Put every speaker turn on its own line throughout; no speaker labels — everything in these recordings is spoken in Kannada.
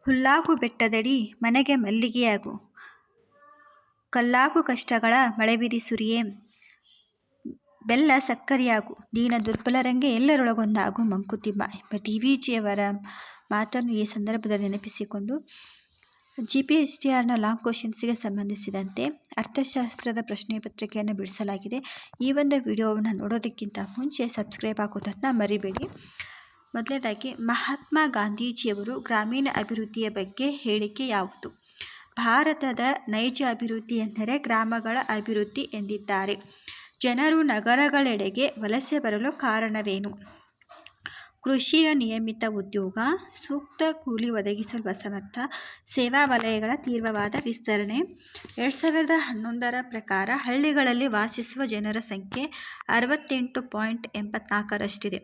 ಹುಲ್ಲಾಗು ಬೆಟ್ಟದಡಿ ಮನೆಗೆ ಮಲ್ಲಿಗೆಯಾಗು, ಕಲ್ಲಾಗು ಕಷ್ಟಗಳ ಮಳೆಬಿರಿ ಸುರಿಯೇ, ಬೆಲ್ಲ ಸಕ್ಕರೆಯಾಗು ದೀನ ದುರ್ಬಲರಂಗೆ ಎಲ್ಲರೊಳಗೊಂದಾಗು ಮಂಕುತಿಮ್ಮ ಎಂಬ DVಜಿಯವರ ಮಾತನ್ನು ಈ ಸಂದರ್ಭದಲ್ಲಿ ನೆನಪಿಸಿಕೊಂಡು GPSTRನ ಲಾಂಗ್ ಕ್ವಶನ್ಸ್ಗೆ ಸಂಬಂಧಿಸಿದಂತೆ ಅರ್ಥಶಾಸ್ತ್ರದ ಪ್ರಶ್ನೆ ಪತ್ರಿಕೆಯನ್ನು ಬಿಡಿಸಲಾಗಿದೆ. ಈ ಒಂದು ವಿಡಿಯೋವನ್ನು ನೋಡೋದಕ್ಕಿಂತ ಮುಂಚೆ ಸಬ್ಸ್ಕ್ರೈಬ್ ಆಗೋದನ್ನು ಮರಿಬೇಡಿ. ಮೊದಲನೇದಾಗಿ, ಮಹಾತ್ಮ ಗಾಂಧೀಜಿಯವರು ಗ್ರಾಮೀಣ ಅಭಿವೃದ್ಧಿಯ ಬಗ್ಗೆ ಹೇಳಿಕೆ ಯಾವುದು? ಭಾರತದ ನೈಜ ಅಭಿವೃದ್ಧಿ ಎಂದರೆ ಗ್ರಾಮಗಳ ಅಭಿವೃದ್ಧಿ ಎಂದಿದ್ದಾರೆ. ಜನರು ನಗರಗಳೆಡೆಗೆ ವಲಸೆ ಬರಲು ಕಾರಣವೇನು? ಕೃಷಿಯ ನಿಯಮಿತ ಉದ್ಯೋಗ, ಸೂಕ್ತ ಕೂಲಿ ಒದಗಿಸಲು ಅಸಮರ್ಥ, ಸೇವಾ ವಲಯಗಳ ತೀವ್ರವಾದ ವಿಸ್ತರಣೆ. 2011ರ ಪ್ರಕಾರ ಹಳ್ಳಿಗಳಲ್ಲಿ ವಾಸಿಸುವ ಜನರ ಸಂಖ್ಯೆ 68.84ರಷ್ಟಿದೆ.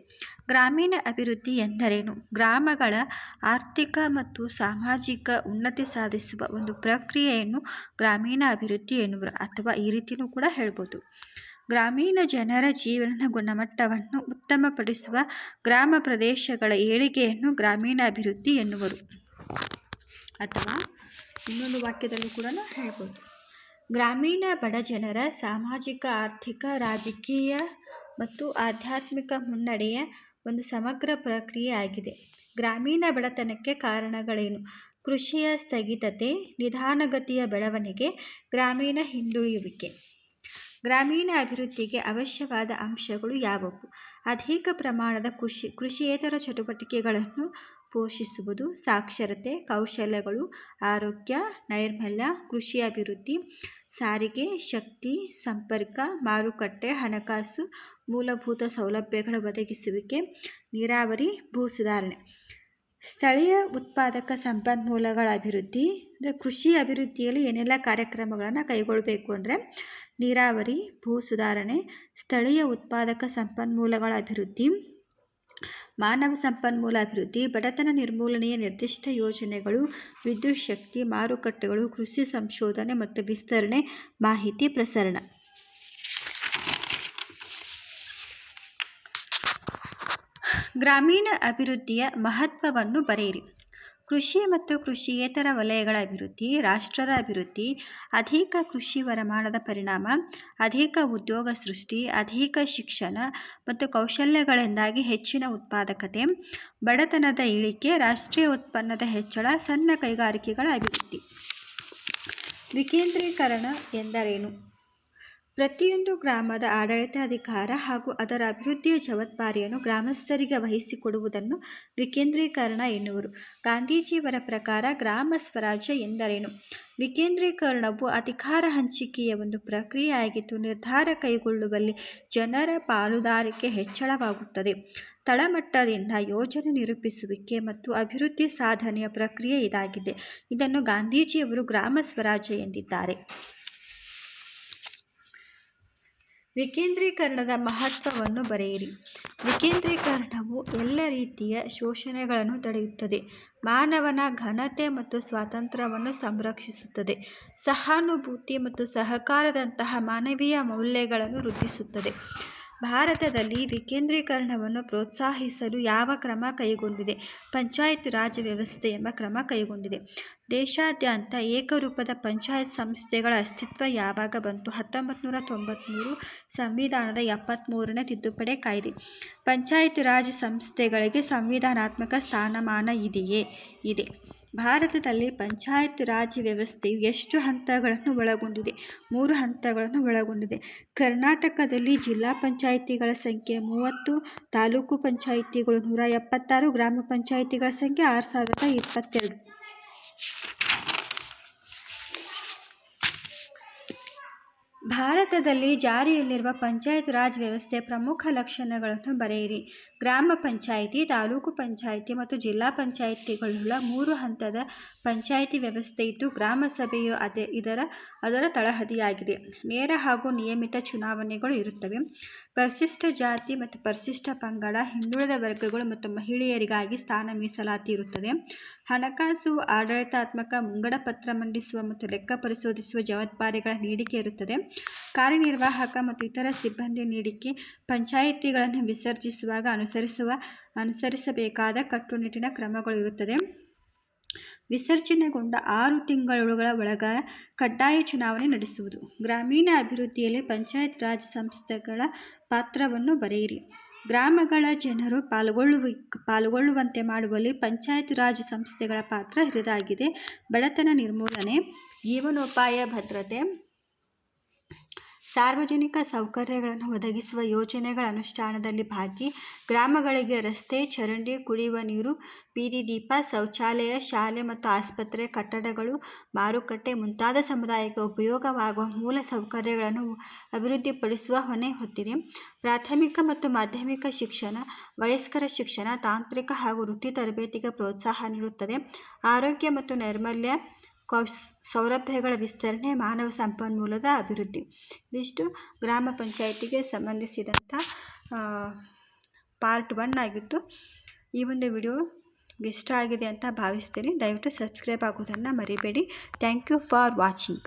ಗ್ರಾಮೀಣ ಅಭಿವೃದ್ಧಿ ಎಂದರೇನು? ಗ್ರಾಮಗಳ ಆರ್ಥಿಕ ಮತ್ತು ಸಾಮಾಜಿಕ ಉನ್ನತಿ ಸಾಧಿಸುವ ಒಂದು ಪ್ರಕ್ರಿಯೆಯನ್ನು ಗ್ರಾಮೀಣ ಅಭಿವೃದ್ಧಿ ಎನ್ನುವರು. ಅಥವಾ ಈ ರೀತಿಯೂ ಕೂಡ ಹೇಳ್ಬೋದು, ಗ್ರಾಮೀಣ ಜನರ ಜೀವನದ ಗುಣಮಟ್ಟವನ್ನು ಉತ್ತಮಪಡಿಸುವ ಗ್ರಾಮ ಪ್ರದೇಶಗಳ ಏಳಿಗೆಯನ್ನು ಗ್ರಾಮೀಣ ಅಭಿವೃದ್ಧಿ ಎನ್ನುವರು. ಅಥವಾ ಇನ್ನೊಂದು ವಾಕ್ಯದಲ್ಲೂ ಕೂಡ ಹೇಳ್ಬೋದು, ಗ್ರಾಮೀಣ ಬಡ ಜನರ ಸಾಮಾಜಿಕ, ಆರ್ಥಿಕ, ರಾಜಕೀಯ ಮತ್ತು ಆಧ್ಯಾತ್ಮಿಕ ಮುನ್ನಡೆಯ ಒಂದು ಸಮಗ್ರ ಪ್ರಕ್ರಿಯೆ ಆಗಿದೆ. ಗ್ರಾಮೀಣ ಬಡತನಕ್ಕೆ ಕಾರಣಗಳೇನು? ಕೃಷಿಯ ಸ್ಥಗಿತತೆ, ನಿಧಾನಗತಿಯ ಬೆಳವಣಿಗೆ, ಗ್ರಾಮೀಣ ಹಿಂದುಳಿಯುವಿಕೆ. ಗ್ರಾಮೀಣ ಅಭಿವೃದ್ಧಿಗೆ ಅವಶ್ಯವಾದ ಅಂಶಗಳು ಯಾವುವು? ಅಧಿಕ ಪ್ರಮಾಣದ ಕೃಷಿಯೇತರ ಚಟುವಟಿಕೆಗಳನ್ನು ಪೋಷಿಸುವುದು, ಸಾಕ್ಷರತೆ, ಕೌಶಲ್ಯಗಳು, ಆರೋಗ್ಯ, ನೈರ್ಮಲ್ಯ, ಕೃಷಿ ಅಭಿವೃದ್ಧಿ, ಸಾರಿಗೆ, ಶಕ್ತಿ, ಸಂಪರ್ಕ, ಮಾರುಕಟ್ಟೆ, ಹಣಕಾಸು, ಮೂಲಭೂತ ಸೌಲಭ್ಯಗಳ ಒದಗಿಸುವಿಕೆ, ನೀರಾವರಿ, ಭೂ ಸುಧಾರಣೆ. ಸ್ಥಳೀಯ ಉತ್ಪಾದಕ ಸಂಪನ್ಮೂಲಗಳ ಅಭಿವೃದ್ಧಿ ಅಂದರೆ ಕೃಷಿ ಅಭಿವೃದ್ಧಿಯಲ್ಲಿ ಏನೆಲ್ಲ ಕಾರ್ಯಕ್ರಮಗಳನ್ನು ಕೈಗೊಳ್ಳಬೇಕು ಅಂದರೆ ನೀರಾವರಿ, ಭೂ ಸುಧಾರಣೆ, ಸ್ಥಳೀಯ ಉತ್ಪಾದಕ ಸಂಪನ್ಮೂಲಗಳ ಅಭಿವೃದ್ಧಿ, ಮಾನವ ಸಂಪನ್ಮೂಲ ಅಭಿವೃದ್ಧಿ, ಬಡತನ ನಿರ್ಮೂಲನೆಯ ನಿರ್ದಿಷ್ಟ ಯೋಜನೆಗಳು, ವಿದ್ಯುತ್ ಶಕ್ತಿ, ಮಾರುಕಟ್ಟೆಗಳು, ಕೃಷಿ ಸಂಶೋಧನೆ ಮತ್ತು ವಿಸ್ತರಣೆ, ಮಾಹಿತಿ ಪ್ರಸರಣ. ಗ್ರಾಮೀಣ ಅಭಿವೃದ್ಧಿಯ ಮಹತ್ವವನ್ನು ಬರೆಯಿರಿ. ಕೃಷಿ ಮತ್ತು ಕೃಷಿಯೇತರ ವಲಯಗಳ ಅಭಿವೃದ್ಧಿ, ರಾಷ್ಟ್ರದ ಅಭಿವೃದ್ಧಿ, ಅಧಿಕ ಕೃಷಿ ವರಮಾನದ ಪರಿಣಾಮ, ಅಧಿಕ ಉದ್ಯೋಗ ಸೃಷ್ಟಿ, ಅಧಿಕ ಶಿಕ್ಷಣ ಮತ್ತು ಕೌಶಲ್ಯಗಳಿಂದಾಗಿ ಹೆಚ್ಚಿನ ಉತ್ಪಾದಕತೆ, ಬಡತನದ ಇಳಿಕೆ, ರಾಷ್ಟ್ರೀಯ ಉತ್ಪನ್ನದ ಹೆಚ್ಚಳ, ಸಣ್ಣ ಕೈಗಾರಿಕೆಗಳ ಅಭಿವೃದ್ಧಿ. ವಿಕೇಂದ್ರೀಕರಣ ಎಂದರೇನು? ಪ್ರತಿಯೊಂದು ಗ್ರಾಮದ ಆಡಳಿತಾಧಿಕಾರ ಹಾಗೂ ಅದರ ಅಭಿವೃದ್ಧಿಯ ಜವಾಬ್ದಾರಿಯನ್ನು ಗ್ರಾಮಸ್ಥರಿಗೆ ವಹಿಸಿಕೊಡುವುದನ್ನು ವಿಕೇಂದ್ರೀಕರಣ ಎನ್ನುವರು. ಗಾಂಧೀಜಿಯವರ ಪ್ರಕಾರ ಗ್ರಾಮ ಸ್ವರಾಜ್ಯ ಎಂದರೇನು? ವಿಕೇಂದ್ರೀಕರಣವು ಅಧಿಕಾರ ಹಂಚಿಕೆಯ ಒಂದು ಪ್ರಕ್ರಿಯೆಯಾಗಿದ್ದು, ನಿರ್ಧಾರ ಕೈಗೊಳ್ಳುವಲ್ಲಿ ಜನರ ಪಾಲುದಾರಿಕೆ ಹೆಚ್ಚಳವಾಗುತ್ತದೆ. ತಳಮಟ್ಟದಿಂದ ಯೋಜನೆ ನಿರೂಪಿಸುವಿಕೆ ಮತ್ತು ಅಭಿವೃದ್ಧಿ ಸಾಧನೆಯ ಪ್ರಕ್ರಿಯೆ ಇದಾಗಿದೆ. ಇದನ್ನು ಗಾಂಧೀಜಿಯವರು ಗ್ರಾಮ ಸ್ವರಾಜ್ಯ ಎಂದಿದ್ದಾರೆ. ವಿಕೇಂದ್ರೀಕರಣದ ಮಹತ್ವವನ್ನು ಬರೆಯಿರಿ. ವಿಕೇಂದ್ರೀಕರಣವು ಎಲ್ಲ ರೀತಿಯ ಶೋಷಣೆಗಳನ್ನು ತಡೆಯುತ್ತದೆ, ಮಾನವನ ಘನತೆ ಮತ್ತು ಸ್ವಾತಂತ್ರ್ಯವನ್ನು ಸಂರಕ್ಷಿಸುತ್ತದೆ, ಸಹಾನುಭೂತಿ ಮತ್ತು ಸಹಕಾರದಂತಹ ಮಾನವೀಯ ಮೌಲ್ಯಗಳನ್ನು ವೃದ್ಧಿಸುತ್ತದೆ. ಭಾರತದಲ್ಲಿ ವಿಕೇಂದ್ರೀಕರಣವನ್ನು ಪ್ರೋತ್ಸಾಹಿಸಲು ಯಾವ ಕ್ರಮ ಕೈಗೊಂಡಿದೆ? ಪಂಚಾಯತ್ ರಾಜ್ ವ್ಯವಸ್ಥೆ ಎಂಬ ಕ್ರಮ ಕೈಗೊಂಡಿದೆ. ದೇಶಾದ್ಯಂತ ಏಕರೂಪದ ಪಂಚಾಯತ್ ಸಂಸ್ಥೆಗಳ ಅಸ್ತಿತ್ವ ಯಾವಾಗ ಬಂತು? 1993 ಸಂವಿಧಾನದ 73ನೇ ತಿದ್ದುಪಡಿ ಕಾಯ್ದೆ. ಪಂಚಾಯತ್ ರಾಜ್ ಸಂಸ್ಥೆಗಳಿಗೆ ಸಂವಿಧಾನಾತ್ಮಕ ಸ್ಥಾನಮಾನ ಇದೆಯೇ? ಇದೆ. ಭಾರತದಲ್ಲಿ ಪಂಚಾಯತ್ ರಾಜ್ ವ್ಯವಸ್ಥೆಯು ಎಷ್ಟು ಹಂತಗಳನ್ನು ಒಳಗೊಂಡಿದೆ? 3 ಹಂತಗಳನ್ನು ಒಳಗೊಂಡಿದೆ. ಕರ್ನಾಟಕದಲ್ಲಿ ಜಿಲ್ಲಾ ಪಂಚಾಯಿತಿಗಳ ಸಂಖ್ಯೆ 30, ತಾಲೂಕು ಪಂಚಾಯಿತಿಗಳು 176, ಗ್ರಾಮ ಪಂಚಾಯಿತಿಗಳ ಸಂಖ್ಯೆ 6022. ಭಾರತದಲ್ಲಿ ಜಾರಿಯಲ್ಲಿರುವ ಪಂಚಾಯತ್ ರಾಜ್ ವ್ಯವಸ್ಥೆಯ ಪ್ರಮುಖ ಲಕ್ಷಣಗಳನ್ನು ಬರೆಯಿರಿ. ಗ್ರಾಮ ಪಂಚಾಯಿತಿ, ತಾಲೂಕು ಪಂಚಾಯಿತಿ ಮತ್ತು ಜಿಲ್ಲಾ ಪಂಚಾಯಿತಿಗಳುಳ್ಳ 3 ಹಂತದ ಪಂಚಾಯಿತಿ ವ್ಯವಸ್ಥೆ ಇದ್ದು, ಗ್ರಾಮ ಸಭೆಯು ಅದರ ತಳಹದಿಯಾಗಿದೆ. ನೇರ ಹಾಗೂ ನಿಯಮಿತ ಚುನಾವಣೆಗಳು ಇರುತ್ತವೆ. ಪರಿಶಿಷ್ಟ ಜಾತಿ ಮತ್ತು ಪರಿಶಿಷ್ಟ ಪಂಗಡ, ಹಿಂದುಳಿದ ವರ್ಗಗಳು ಮತ್ತು ಮಹಿಳೆಯರಿಗಾಗಿ ಸ್ಥಾನ ಮೀಸಲಾತಿ ಇರುತ್ತದೆ. ಹಣಕಾಸು, ಆಡಳಿತಾತ್ಮಕ, ಮುಂಗಡಪತ್ರ ಮಂಡಿಸುವ ಮತ್ತು ಲೆಕ್ಕ ಪರಿಶೋಧಿಸುವ ಜವಾಬ್ದಾರಿಗಳ ನೀಡಿಕೆ ಇರುತ್ತದೆ. ಕಾರ್ಯನಿರ್ವಾಹಕ ಮತ್ತು ಇತರ ಸಿಬ್ಬಂದಿ ನೀಡಿಕೆ, ಪಂಚಾಯಿತಿಗಳನ್ನು ವಿಸರ್ಜಿಸುವಾಗ ಅನುಸರಿಸಬೇಕಾದ ಕಟ್ಟುನಿಟ್ಟಿನ ಕ್ರಮಗಳು ಇರುತ್ತದೆ. ವಿಸರ್ಜನೆಗೊಂಡ 6 ತಿಂಗಳ ಒಳಗ ಕಡ್ಡಾಯ ಚುನಾವಣೆ ನಡೆಸುವುದು. ಗ್ರಾಮೀಣ ಅಭಿವೃದ್ಧಿಯಲ್ಲಿ ಪಂಚಾಯತ್ ರಾಜ್ ಸಂಸ್ಥೆಗಳ ಪಾತ್ರವನ್ನು ಬರೆಯಿರಿ. ಗ್ರಾಮಗಳ ಜನರು ಪಾಲ್ಗೊಳ್ಳುವಂತೆ ಮಾಡುವಲ್ಲಿ ಪಂಚಾಯತ್ ರಾಜ್ ಸಂಸ್ಥೆಗಳ ಪಾತ್ರ ಹಿರಿದಾಗಿದೆ. ಬಡತನ ನಿರ್ಮೂಲನೆ, ಜೀವನೋಪಾಯ ಭದ್ರತೆ, ಸಾರ್ವಜನಿಕ ಸೌಕರ್ಯಗಳನ್ನು ಒದಗಿಸುವ ಯೋಜನೆಗಳ ಅನುಷ್ಠಾನದಲ್ಲಿ ಭಾಗಿ. ಗ್ರಾಮಗಳಿಗೆ ರಸ್ತೆ, ಚರಂಡಿ, ಕುಡಿಯುವ ನೀರು, ಬೀದಿ ದೀಪ, ಶೌಚಾಲಯ, ಶಾಲೆ ಮತ್ತು ಆಸ್ಪತ್ರೆ, ಕಟ್ಟಡಗಳು, ಮಾರುಕಟ್ಟೆ ಮುಂತಾದ ಸಮುದಾಯಕ್ಕೆ ಉಪಯೋಗವಾಗುವ ಮೂಲ ಸೌಕರ್ಯಗಳನ್ನು ಅಭಿವೃದ್ಧಿಪಡಿಸುವ ಹೊಣೆ ಹೊತ್ತಿದೆ. ಪ್ರಾಥಮಿಕ ಮತ್ತು ಮಾಧ್ಯಮಿಕ ಶಿಕ್ಷಣ, ವಯಸ್ಕರ ಶಿಕ್ಷಣ, ತಾಂತ್ರಿಕ ಹಾಗೂ ವೃತ್ತಿ ತರಬೇತಿಗೆ ಪ್ರೋತ್ಸಾಹ ನೀಡುತ್ತದೆ. ಆರೋಗ್ಯ ಮತ್ತು ನೈರ್ಮಲ್ಯ, ಸೌಲಭ್ಯಗಳ ವಿಸ್ತರಣೆ, ಮಾನವ ಸಂಪನ್ಮೂಲದ ಅಭಿವೃದ್ಧಿ. ಇದಿಷ್ಟು ಗ್ರಾಮ ಪಂಚಾಯಿತಿಗೆ ಸಂಬಂಧಿಸಿದಂಥ ಪಾರ್ಟ್ 1 ಆಗಿತ್ತು. ಈ ಒಂದು ವಿಡಿಯೋ ಇಷ್ಟ ಆಗಿದೆ ಅಂತ ಭಾವಿಸ್ತೀನಿ. ದಯವಿಟ್ಟು ಸಬ್ಸ್ಕ್ರೈಬ್ ಆಗೋದನ್ನು ಮರಿಬೇಡಿ. Thank you for watching.